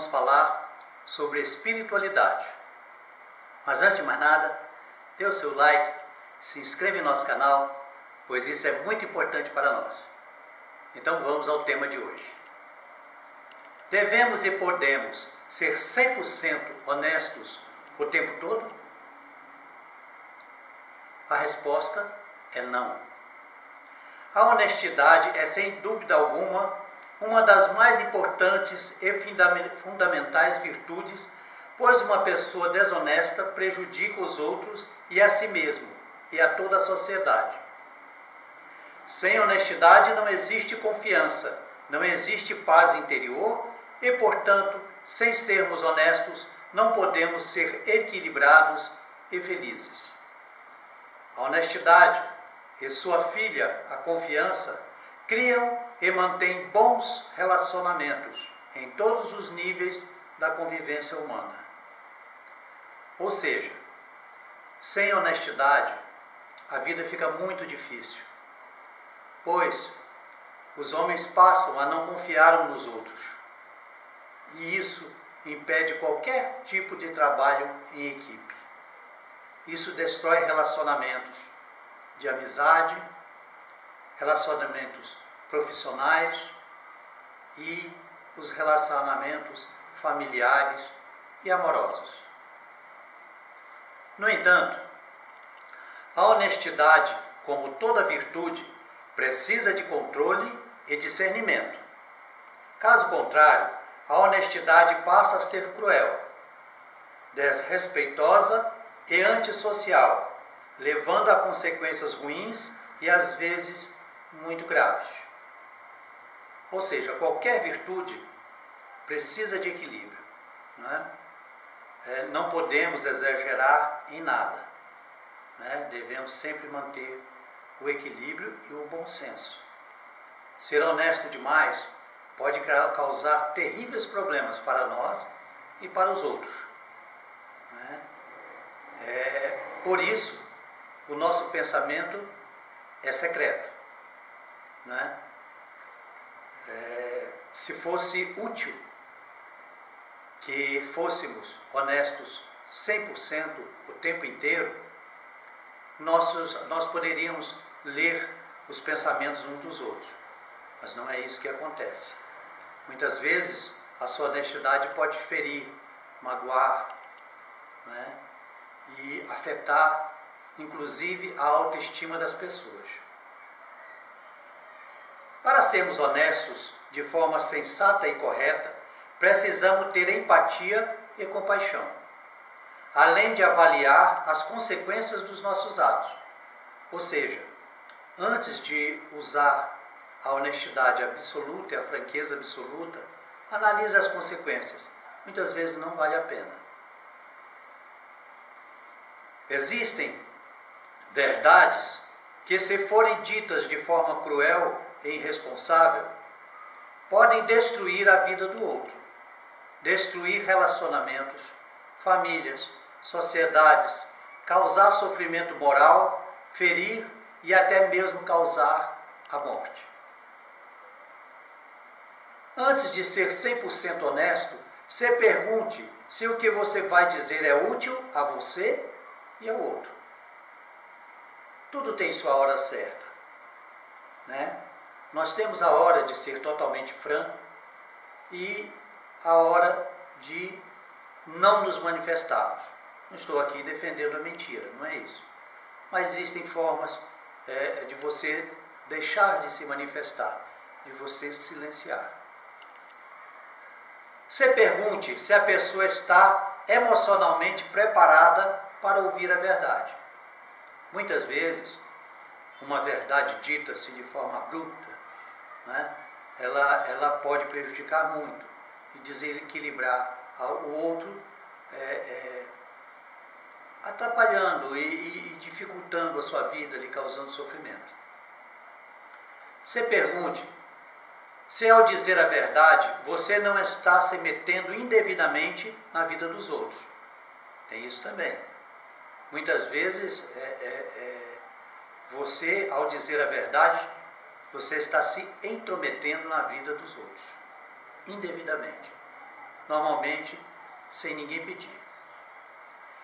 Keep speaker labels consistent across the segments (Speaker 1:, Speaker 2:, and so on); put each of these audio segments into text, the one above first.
Speaker 1: vamos falar sobre espiritualidade. Mas antes de mais nada, dê o seu like, se inscreva em nosso canal, pois isso é muito importante para nós. Então vamos ao tema de hoje. Devemos e podemos ser 100% honestos o tempo todo? A resposta é não. A honestidade é, sem dúvida alguma, uma das mais importantes e fundamentais virtudes, pois uma pessoa desonesta prejudica os outros e a si mesmo e a toda a sociedade. Sem honestidade não existe confiança, não existe paz interior e, portanto, sem sermos honestos, não podemos ser equilibrados e felizes. A honestidade e sua filha, a confiança, criam e mantêm bons relacionamentos em todos os níveis da convivência humana. Ou seja, sem honestidade, a vida fica muito difícil, pois os homens passam a não confiar uns nos outros, e isso impede qualquer tipo de trabalho em equipe. Isso destrói relacionamentos de amizade, relacionamentos profissionais e os relacionamentos familiares e amorosos. No entanto, a honestidade, como toda virtude, precisa de controle e discernimento. Caso contrário, a honestidade passa a ser cruel, desrespeitosa e antissocial, levando a consequências ruins e às vezes muito graves. Ou seja, qualquer virtude precisa de equilíbrio. Não podemos exagerar em nada. Devemos sempre manter o equilíbrio e o bom senso. Ser honesto demais pode causar terríveis problemas para nós e para os outros. Por isso, o nosso pensamento é secreto. Se fosse útil que fôssemos honestos 100% o tempo inteiro, nós poderíamos ler os pensamentos uns dos outros. Mas não é isso que acontece. Muitas vezes, a sua honestidade pode ferir, magoar, e afetar, inclusive, a autoestima das pessoas. Para sermos honestos de forma sensata e correta, precisamos ter empatia e compaixão, além de avaliar as consequências dos nossos atos. Ou seja, antes de usar a honestidade absoluta e a franqueza absoluta, analise as consequências. Muitas vezes não vale a pena. Existem verdades que, se forem ditas de forma cruel e irresponsável, podem destruir a vida do outro, destruir relacionamentos, famílias, sociedades, causar sofrimento moral, ferir e até mesmo causar a morte. Antes de ser 100% honesto, se pergunte se o que você vai dizer é útil a você e ao outro. Tudo tem sua hora certa. Nós temos a hora de ser totalmente franco e a hora de não nos manifestarmos. Não estou aqui defendendo a mentira, não é isso. Mas existem formas de você deixar de se manifestar, de você silenciar. Se pergunte se a pessoa está emocionalmente preparada para ouvir a verdade. Muitas vezes, uma verdade dita-se de forma abrupta, ela pode prejudicar muito e desequilibrar o outro, atrapalhando e dificultando a sua vida, lhe causando sofrimento. Se pergunte se, ao dizer a verdade, você não está se metendo indevidamente na vida dos outros. Tem isso também. Muitas vezes, você, ao dizer a verdade, você está se intrometendo na vida dos outros, indevidamente. normalmente sem ninguém pedir.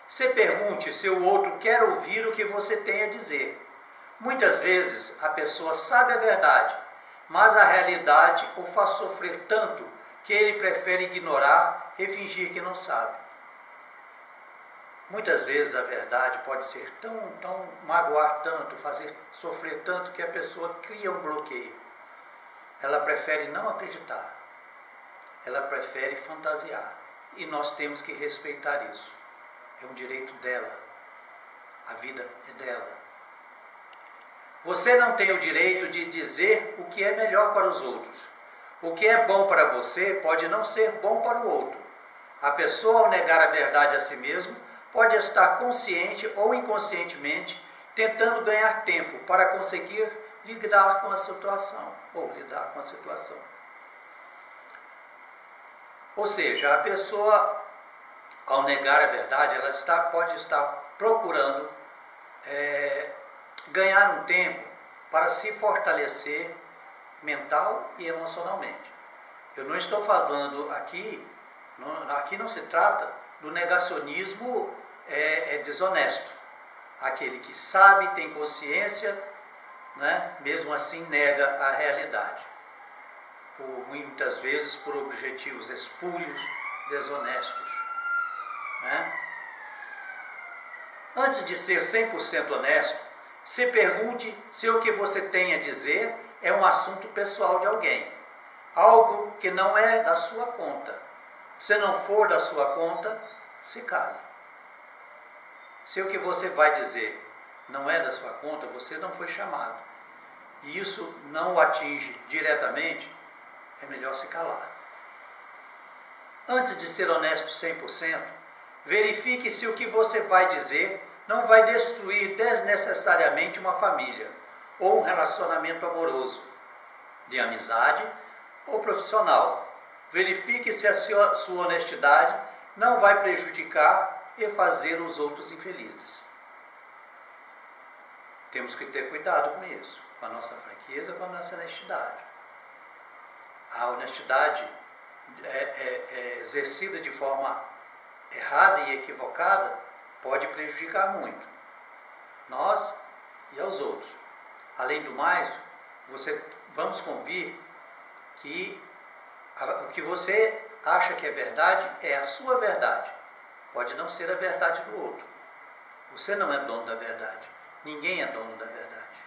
Speaker 1: Se pergunte se o outro quer ouvir o que você tem a dizer. Muitas vezes a pessoa sabe a verdade, mas a realidade o faz sofrer tanto que ele prefere ignorar e fingir que não sabe. Muitas vezes a verdade pode ser tão magoar tanto, fazer sofrer tanto que a pessoa cria um bloqueio. Ela prefere não acreditar. Ela prefere fantasiar. E nós temos que respeitar isso. É um direito dela. A vida é dela. Você não tem o direito de dizer o que é melhor para os outros. O que é bom para você pode não ser bom para o outro. A pessoa, ao negar a verdade a si mesmo, pode estar consciente ou inconscientemente tentando ganhar tempo para conseguir lidar com a situação. Ou seja, a pessoa, ao negar a verdade, ela pode estar procurando ganhar um tempo para se fortalecer mental e emocionalmente. Eu não estou falando aqui não se trata do negacionismo desonesto. Aquele que sabe, tem consciência, né, mesmo assim nega a realidade. Muitas vezes por objetivos espúrios, desonestos. Né? Antes de ser 100% honesto, se pergunte se o que você tem a dizer é um assunto pessoal de alguém. Algo que não é da sua conta. Se não for da sua conta, se cale. Se o que você vai dizer não é da sua conta, você não foi chamado. E isso não o atinge diretamente, é melhor se calar. Antes de ser honesto 100%, verifique se o que você vai dizer não vai destruir desnecessariamente uma família ou um relacionamento amoroso, de amizade ou profissional. Verifique se a sua honestidade não vai prejudicar e fazer os outros infelizes. Temos que ter cuidado com isso, com a nossa franqueza, com a nossa honestidade. A honestidade exercida de forma errada e equivocada pode prejudicar muito nós e aos outros. Além do mais, vamos convir que o que você acha que é verdade é a sua verdade. Pode não ser a verdade do outro. Você não é dono da verdade. Ninguém é dono da verdade.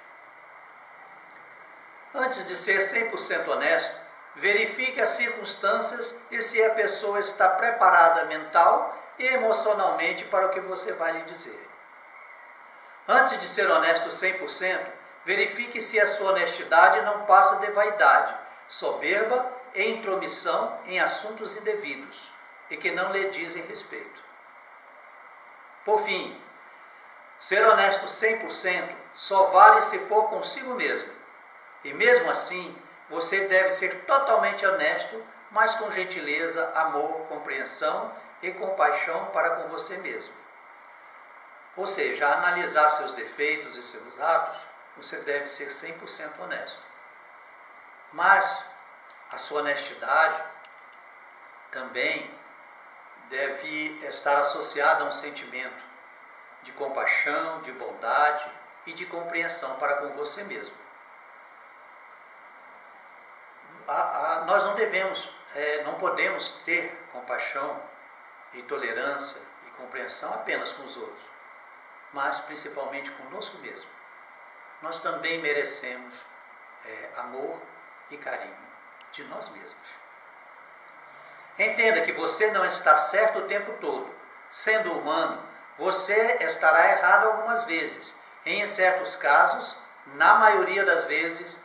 Speaker 1: Antes de ser 100% honesto, verifique as circunstâncias e se a pessoa está preparada mental e emocionalmente para o que você vai lhe dizer. Antes de ser honesto 100%, verifique se a sua honestidade não passa de vaidade, soberba e intromissão em assuntos indevidos e que não lhe dizem respeito. Por fim, ser honesto 100% só vale se for consigo mesmo. E mesmo assim, você deve ser totalmente honesto, mas com gentileza, amor, compreensão e compaixão para com você mesmo. Ou seja, analisar seus defeitos e seus atos, você deve ser 100% honesto. Mas a sua honestidade também deve estar associada a um sentimento de compaixão, de bondade e de compreensão para com você mesmo. Nós não podemos ter compaixão e tolerância e compreensão apenas com os outros, mas principalmente conosco mesmo. Nós também merecemos amor e carinho de nós mesmos. Entenda que você não está certo o tempo todo. Sendo humano, você estará errado algumas vezes. Em certos casos, na maioria das vezes,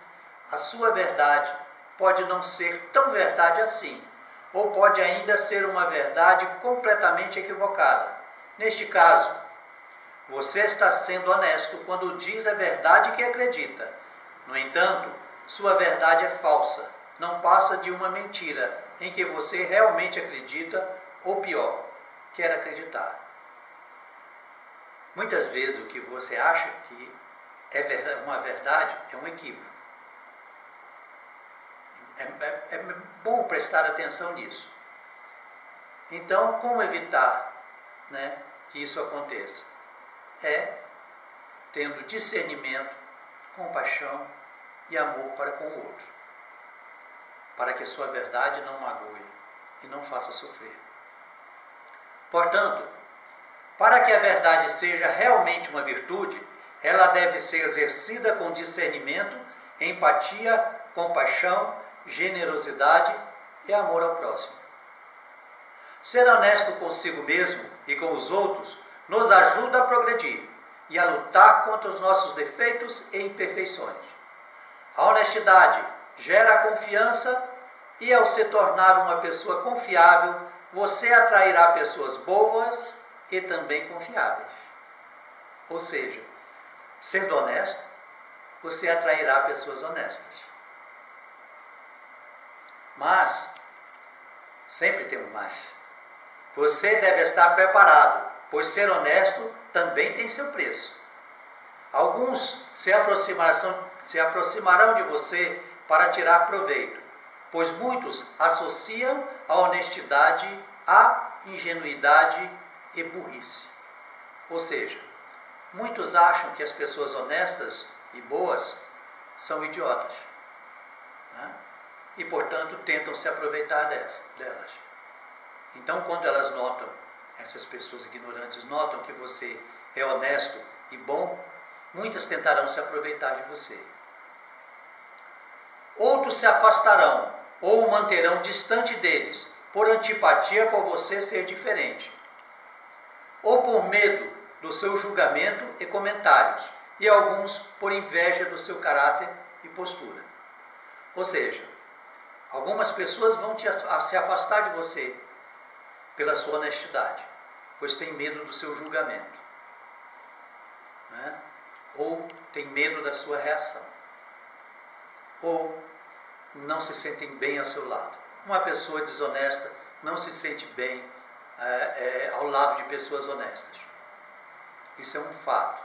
Speaker 1: a sua verdade pode não ser tão verdade assim, ou pode ainda ser uma verdade completamente equivocada. Neste caso, você está sendo honesto quando diz a verdade que acredita. No entanto, sua verdade é falsa, não passa de uma mentira em que você realmente acredita, ou pior, quer acreditar. Muitas vezes o que você acha que é uma verdade é um equívoco. É bom prestar atenção nisso. Então, como evitar, né, que isso aconteça? É tendo discernimento, compaixão e amor para com o outro, para que a sua verdade não magoe e não faça sofrer. Portanto, para que a verdade seja realmente uma virtude, ela deve ser exercida com discernimento, empatia, compaixão, generosidade e amor ao próximo. Ser honesto consigo mesmo e com os outros nos ajuda a progredir e a lutar contra os nossos defeitos e imperfeições. A honestidade gera confiança e, ao se tornar uma pessoa confiável, você atrairá pessoas boas e também confiáveis. Ou seja, sendo honesto, você atrairá pessoas honestas. Mas, sempre tem um mas, você deve estar preparado, pois ser honesto também tem seu preço. Alguns se aproximarão de você para tirar proveito, pois muitos associam a honestidade à ingenuidade e burrice. Ou seja, muitos acham que as pessoas honestas e boas são idiotas, né? E, portanto, tentam se aproveitar delas. Então, quando elas notam, essas pessoas ignorantes notam que você é honesto e bom, muitas tentarão se aproveitar de você. Outros se afastarão ou o manterão distante deles, por antipatia por você ser diferente, ou por medo do seu julgamento e comentários, e alguns por inveja do seu caráter e postura. Ou seja, algumas pessoas vão se afastar de você pela sua honestidade, pois tem medo do seu julgamento, né? Ou tem medo da sua reação, ou não se sentem bem ao seu lado. Uma pessoa desonesta não se sente bem ao lado de pessoas honestas. Isso é um fato.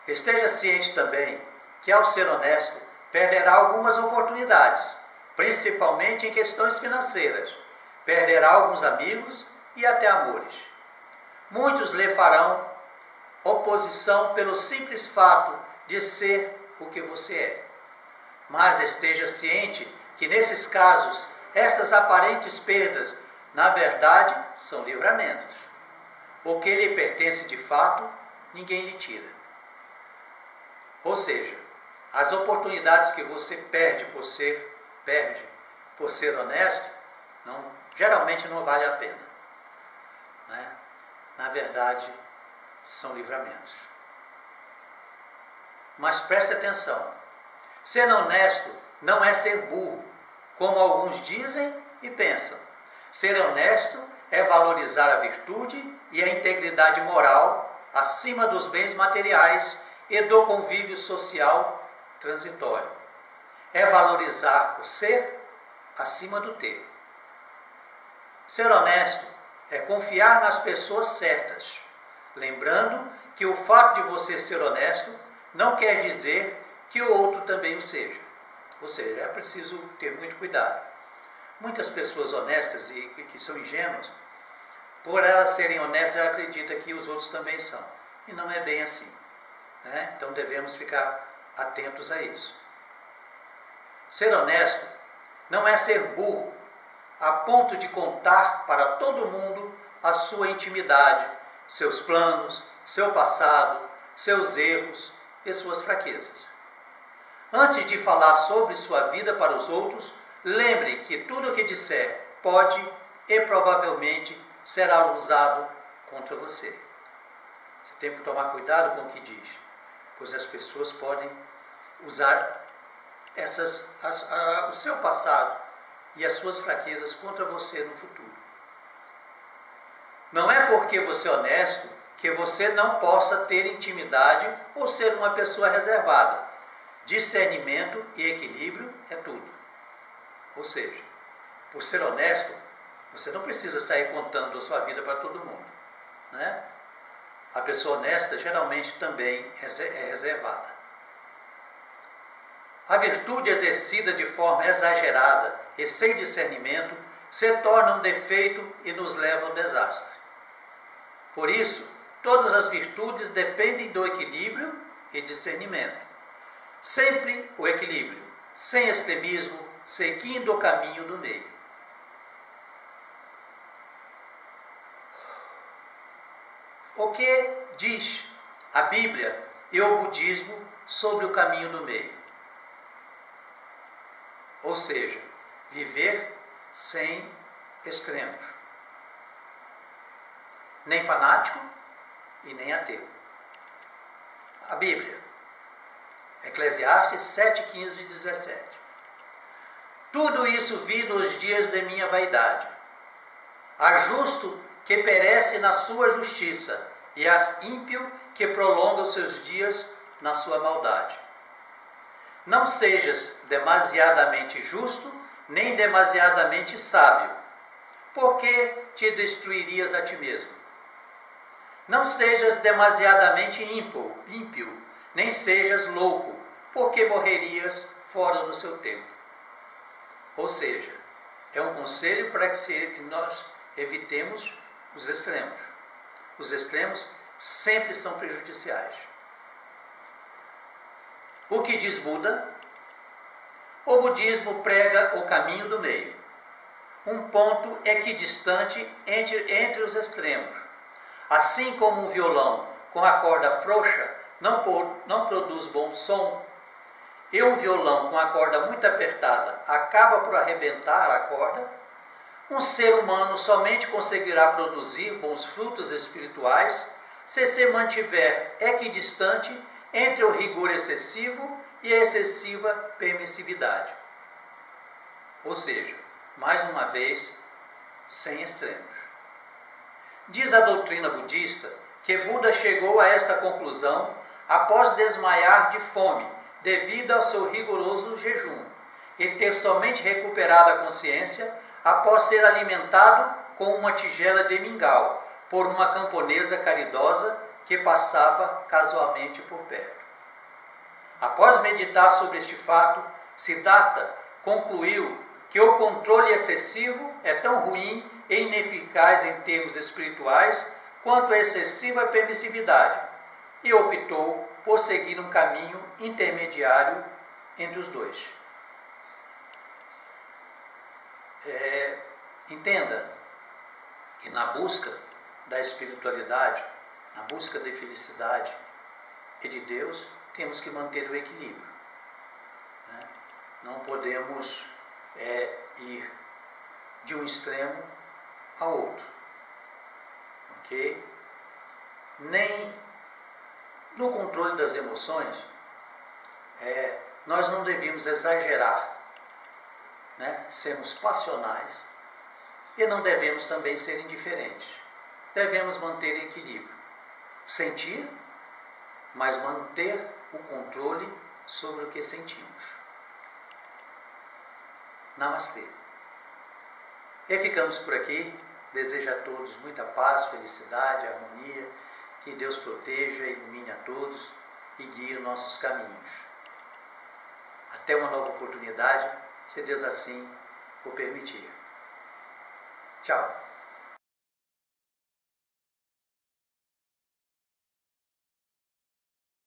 Speaker 1: Esteja ciente também que, ao ser honesto, perderá algumas oportunidades, principalmente em questões financeiras. Perderá alguns amigos e até amores. Muitos lhe farão oposição pelo simples fato de ser o que você é. Mas esteja ciente que, nesses casos, estas aparentes perdas, na verdade, são livramentos. O que lhe pertence de fato, ninguém lhe tira. Ou seja, as oportunidades que você perde por ser honesto, geralmente não vale a pena, né? Na verdade, são livramentos. Mas preste atenção, ser honesto não é ser burro, como alguns dizem e pensam. Ser honesto é valorizar a virtude e a integridade moral acima dos bens materiais e do convívio social transitório. É valorizar o ser acima do ter. Ser honesto é confiar nas pessoas certas, lembrando que o fato de você ser honesto não quer dizer que o outro também o seja. Ou seja, é preciso ter muito cuidado. Muitas pessoas honestas e que são ingênuas, por elas serem honestas, elas acreditam que os outros também são. E não é bem assim, né? Então devemos ficar atentos a isso. Ser honesto não é ser burro, a ponto de contar para todo mundo a sua intimidade, seus planos, seu passado, seus erros e suas fraquezas. Antes de falar sobre sua vida para os outros, lembre que tudo o que disser pode e provavelmente será usado contra você. Você tem que tomar cuidado com o que diz, pois as pessoas podem usar o seu passado e as suas fraquezas contra você no futuro. Não é porque você é honesto que você não possa ter intimidade ou ser uma pessoa reservada. Discernimento e equilíbrio é tudo. Ou seja, por ser honesto, você não precisa sair contando a sua vida para todo mundo, né? A pessoa honesta geralmente também é reservada. A virtude exercida de forma exagerada e sem discernimento se torna um defeito e nos leva ao desastre. Por isso, todas as virtudes dependem do equilíbrio e discernimento. Sempre o equilíbrio, sem extremismo, seguindo o caminho do meio. O que diz a Bíblia e o budismo sobre o caminho do meio? Ou seja, viver sem extremos. Nem fanático e nem ateu. A Bíblia, Eclesiastes 7, 15 e 17. Tudo isso vi nos dias de minha vaidade. Há justo que perece na sua justiça, e há ímpio que prolonga os seus dias na sua maldade. Não sejas demasiadamente justo, nem demasiadamente sábio, porque te destruirias a ti mesmo. Não sejas demasiadamente ímpio, nem sejas louco, porque morrerias fora do seu tempo. Ou seja, é um conselho para que nós evitemos os extremos. Os extremos sempre são prejudiciais. O que diz Buda? O budismo prega o caminho do meio, um ponto equidistante entre os extremos. Assim como um violão com a corda frouxa não produz bom som, e um violão com a corda muito apertada acaba por arrebentar a corda, um ser humano somente conseguirá produzir bons frutos espirituais se mantiver equidistante entre o rigor excessivo e a excessiva permissividade. Ou seja, mais uma vez, sem extremos. Diz a doutrina budista que Buda chegou a esta conclusão após desmaiar de fome devido ao seu rigoroso jejum e ter somente recuperado a consciência após ser alimentado com uma tigela de mingau por uma camponesa caridosa que passava casualmente por perto. Após meditar sobre este fato, Siddhartha concluiu que o controle excessivo é tão ruim e ineficaz em termos espirituais quanto a excessiva permissividade, e optou por seguir um caminho intermediário entre os dois. Entenda que na busca da espiritualidade, na busca da felicidade e de Deus, temos que manter o equilíbrio. Não podemos ir de um extremo ao outro. Ok? Nem no controle das emoções, nós não devemos exagerar, sermos passionais, e não devemos também ser indiferentes. Devemos manter equilíbrio. Sentir, mas manter o controle sobre o que sentimos. Namastê. E ficamos por aqui. Desejo a todos muita paz, felicidade, harmonia. Que Deus proteja e ilumine a todos e guie nossos caminhos. Até uma nova oportunidade, se Deus assim o permitir. Tchau.